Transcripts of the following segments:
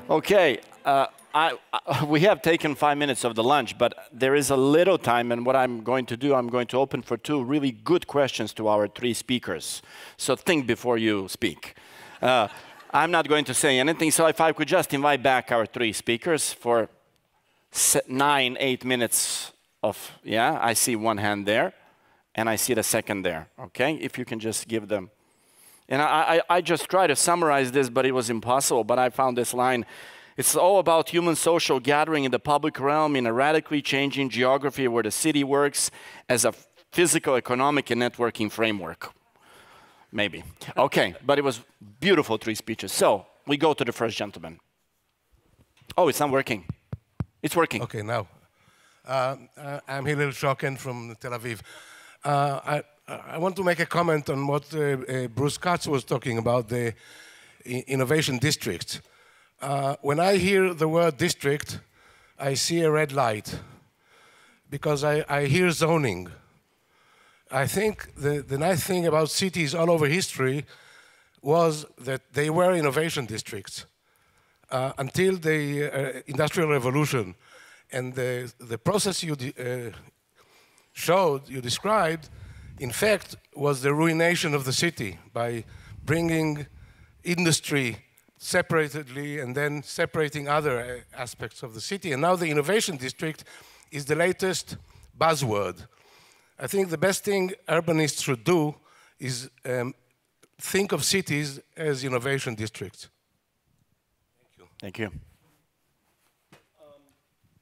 Okay, we have taken 5 minutes of the lunch, but there is a little time, and what I'm going to do, I'm going to open for 2 really good questions to our 3 speakers. So think before you speak. I'm not going to say anything, so if I could just invite back our 3 speakers for 9, 8 minutes of, yeah, I see one hand there, and I see the second there, okay? If you can just give them. And I just tried to summarize this, but it was impossible. But I found this line. It's all about human social gathering in the public realm in a radically changing geography where the city works as a physical, economic, and networking framework. Maybe. Okay, but it was beautiful 3 speeches. So we go to the first gentleman. Oh, it's not working. It's working. Okay, now. I'm Hillel Shoken from Tel Aviv. I want to make a comment on what Bruce Katz was talking about, the innovation district. When I hear the word district, I see a red light, because I hear zoning. I think the nice thing about cities all over history was that they were innovation districts until the Industrial Revolution. And the process you described, in fact, was the ruination of the city by bringing industry separately and then separating other aspects of the city. And now the innovation district is the latest buzzword. I think the best thing urbanists should do is think of cities as innovation districts. Thank you.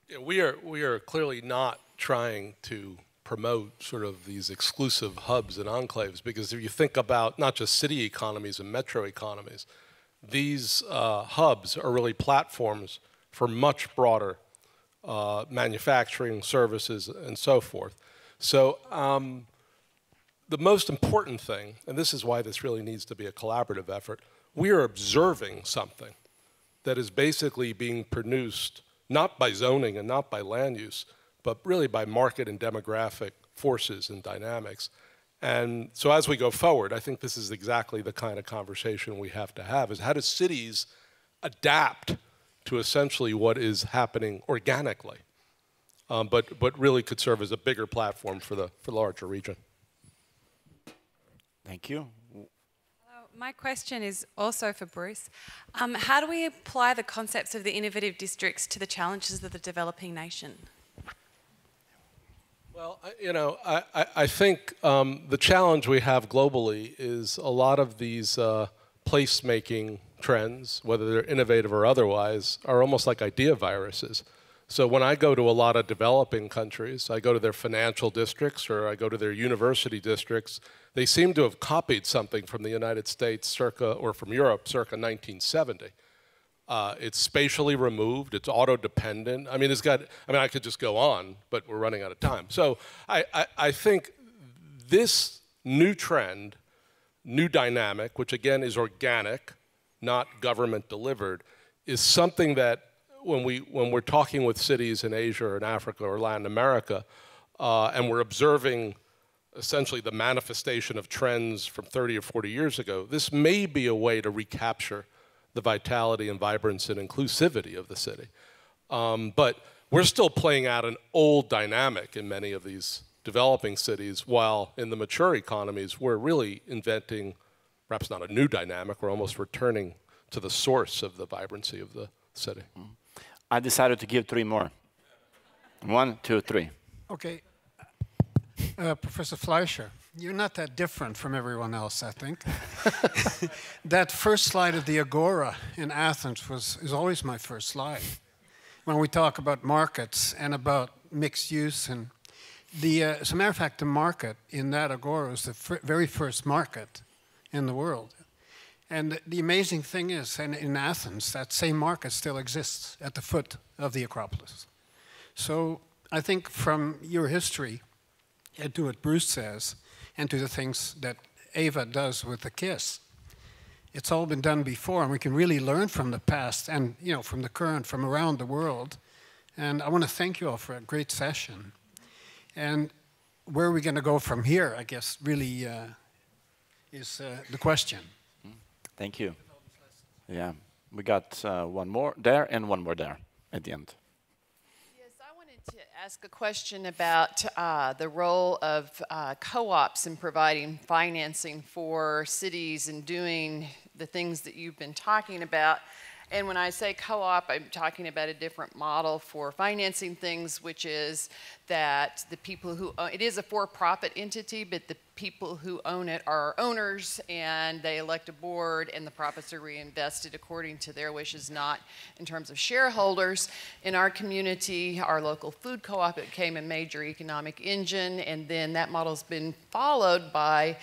Yeah, we are clearly not trying to promote sort of these exclusive hubs and enclaves, because if you think about not just city economies and metro economies, these hubs are really platforms for much broader manufacturing, services, and so forth. So the most important thing, and this is why this really needs to be a collaborative effort, we are observing something that is basically being produced not by zoning and not by land use, but really by market and demographic forces and dynamics. And so as we go forward, I think this is exactly the kind of conversation we have to have, is how do cities adapt to essentially what is happening organically, but really could serve as a bigger platform for the larger region. Thank you. My question is also for Bruce. How do we apply the concepts of the innovative districts to the challenges of the developing nation? Well, I think the challenge we have globally is a lot of these place-making trends, whether they're innovative or otherwise, are almost like idea viruses. So when I go to a lot of developing countries, I go to their financial districts or I go to their university districts, they seem to have copied something from the United States or from Europe circa 1970. It's spatially removed, it's auto-dependent. I mean, I could just go on, but we're running out of time. So I think this new trend, new dynamic, which again is organic, not government delivered, is something that when we're talking with cities in Asia or in Africa or Latin America, and we're observing essentially the manifestation of trends from 30 or 40 years ago, this may be a way to recapture the vitality and vibrance and inclusivity of the city. But we're still playing out an old dynamic in many of these developing cities, while in the mature economies, we're really inventing perhaps not a new dynamic, we're almost returning to the source of the vibrancy of the city. I decided to give 3 more. 1, 2, 3. Okay. Professor Fleischer, you're not that different from everyone else, I think. That first slide of the Agora in Athens is always my first slide. When we talk about markets and about mixed use, and as a matter of fact, the market in that Agora was the very first market in the world. And the amazing thing is, and in Athens, that same market still exists at the foot of the Acropolis. So I think from your history, and to what Bruce says, and to the things that Eva does with the KISS, it's all been done before, and we can really learn from the past and from the current, from around the world. And I want to thank you all for a great session. And where are we going to go from here, I guess, really is the question. Thank you. Yeah. We got one more there and one more there at the end. Yes, I wanted to ask a question about the role of co-ops in providing financing for cities and doing the things that you've been talking about. And when I say co-op, I'm talking about a different model for financing things, which is that the people who own it is a for-profit entity, but the people who own it are owners, and they elect a board, and the profits are reinvested according to their wishes, not in terms of shareholders. In our community, our local food co-op became a major economic engine, and then that model's been followed by,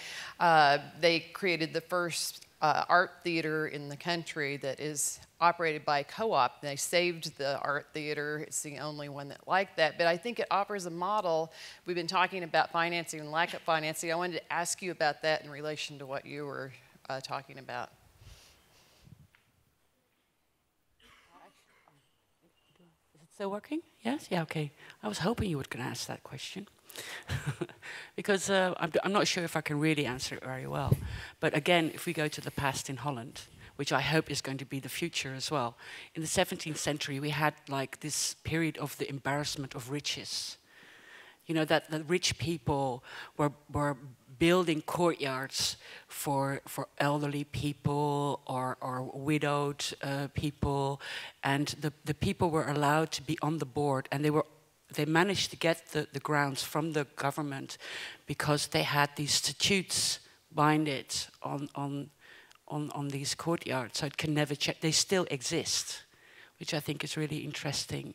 they created the first art theater in the country that is operated by a co-op. They saved the art theater. It's the only one that like that. But I think it offers a model. We've been talking about financing and lack of financing. I wanted to ask you about that in relation to what you were talking about. Is it still working? Yes? Yeah, okay. I was hoping you were going to ask that question. Because I'm not sure if I can really answer it very well. But again, if we go to the past in Holland, which I hope is going to be the future as well. In the 17th century, we had like this period of the embarrassment of riches. You know, that the rich people were building courtyards for elderly people or widowed people, and the people were allowed to be on the board, and they managed to get the grounds from the government because they had these statutes binded on these courtyards, so it can never change. They still exist, which I think is really interesting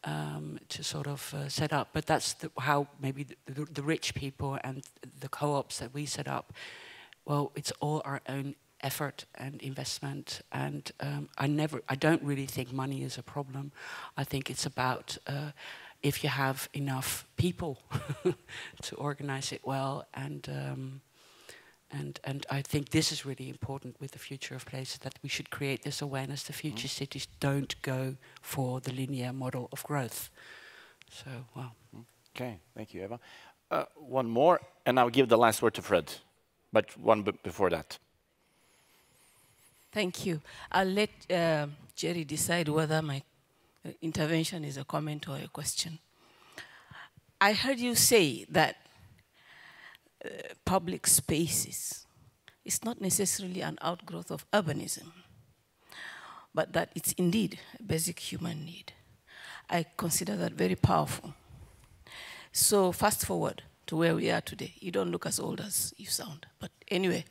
to sort of set up. But that's how maybe the rich people and the co-ops that we set up, well, it's all our own effort and investment. And I don't really think money is a problem. I think it's about if you have enough people to organize it well, and I think this is really important with the future of places, that we should create this awareness. The future cities don't go for the linear model of growth. So, well. Okay, thank you, Eva. One more, and I'll give the last word to Fred, but one before that. Thank you. I'll let Jerry decide whether my intervention is a comment or a question. I heard you say that public spaces is not necessarily an outgrowth of urbanism, but that it's indeed a basic human need. I consider that very powerful. So fast forward to where we are today. You don't look as old as you sound, but anyway.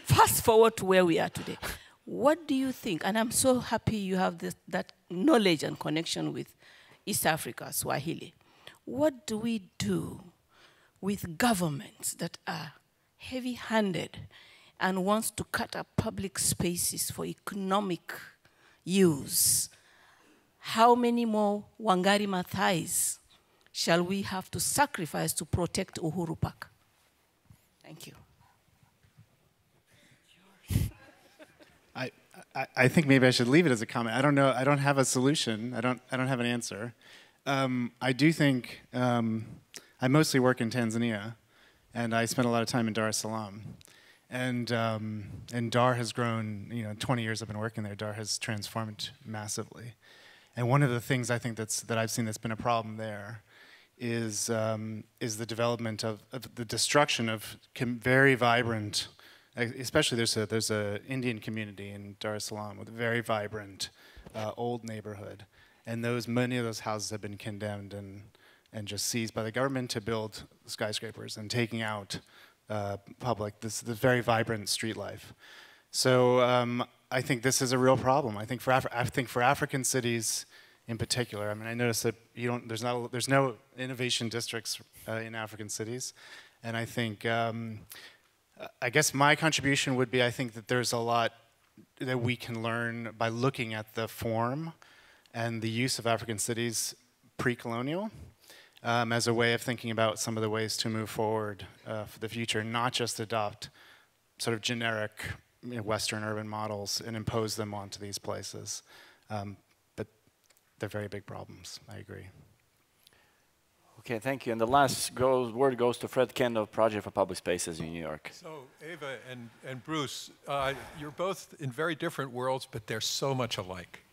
Fast forward to where we are today. What do you think? And I'm so happy you have that knowledge and connection with East Africa, Swahili. What do we do with governments that are heavy-handed and wants to cut up public spaces for economic use? How many more Wangari Maathais shall we have to sacrifice to protect Uhuru Park? Thank you. I think maybe I should leave it as a comment. I don't know. I don't have a solution. I don't have an answer. I do think I mostly work in Tanzania, and I spent a lot of time in Dar es Salaam, and Dar has grown. 20 years I've been working there. Dar has transformed massively, and one of the things I think that I've seen that's been a problem there is the development of the destruction of very vibrant. Especially there's a Indian community in Dar es Salaam with a very vibrant old neighborhood, and many of those houses have been condemned and just seized by the government to build skyscrapers and taking out this very vibrant street life. So I think this is a real problem. I think for African cities in particular. I mean, I noticed that there's no innovation districts in African cities, and I think. I guess my contribution would be I think that there's a lot that we can learn by looking at the form and the use of African cities pre-colonial as a way of thinking about some of the ways to move forward for the future, not just adopt sort of generic Western urban models and impose them onto these places. But they're very big problems, I agree. Okay, thank you. And the last word goes to Fred Kent of Project for Public Spaces in New York. So, Eva and Bruce, you're both in very different worlds, but they're so much alike.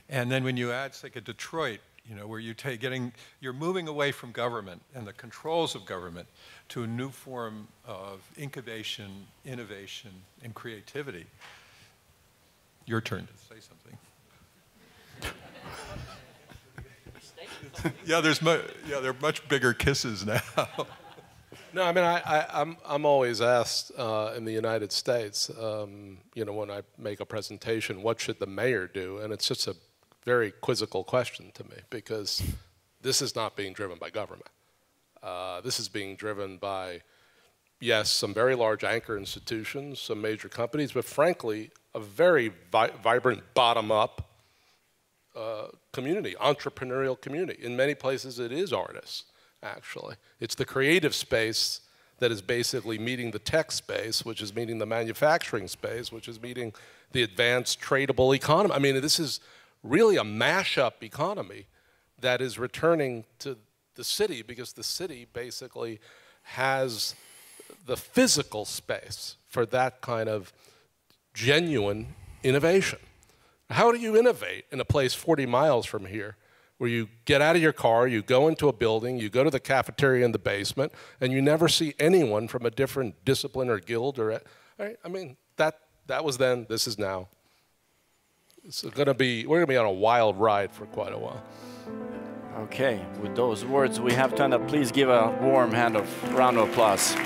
And then when you add, say, a Detroit, you know, where you're moving away from government and the controls of government to a new form of incubation, innovation, and creativity. Your turn to say something. Yeah, there are much bigger kisses now. No, I mean, I'm always asked in the United States, you know, when I make a presentation, what should the mayor do? And it's just a very quizzical question to me, because this is not being driven by government. This is being driven by, yes, some very large anchor institutions, some major companies, but frankly, a very vibrant bottom-up community, entrepreneurial community. In many places, it is artists, actually. It's the creative space that is basically meeting the tech space, which is meeting the manufacturing space, which is meeting the advanced tradable economy. I mean, this is really a mash-up economy that is returning to the city, because the city basically has the physical space for that kind of genuine innovation. How do you innovate in a place 40 miles from here, where you get out of your car, you go into a building, you go to the cafeteria in the basement, and you never see anyone from a different discipline or guild or, right? I mean, that was then, this is now. We're gonna be on a wild ride for quite a while. Okay, with those words, we have to end up. Please give a warm round of applause.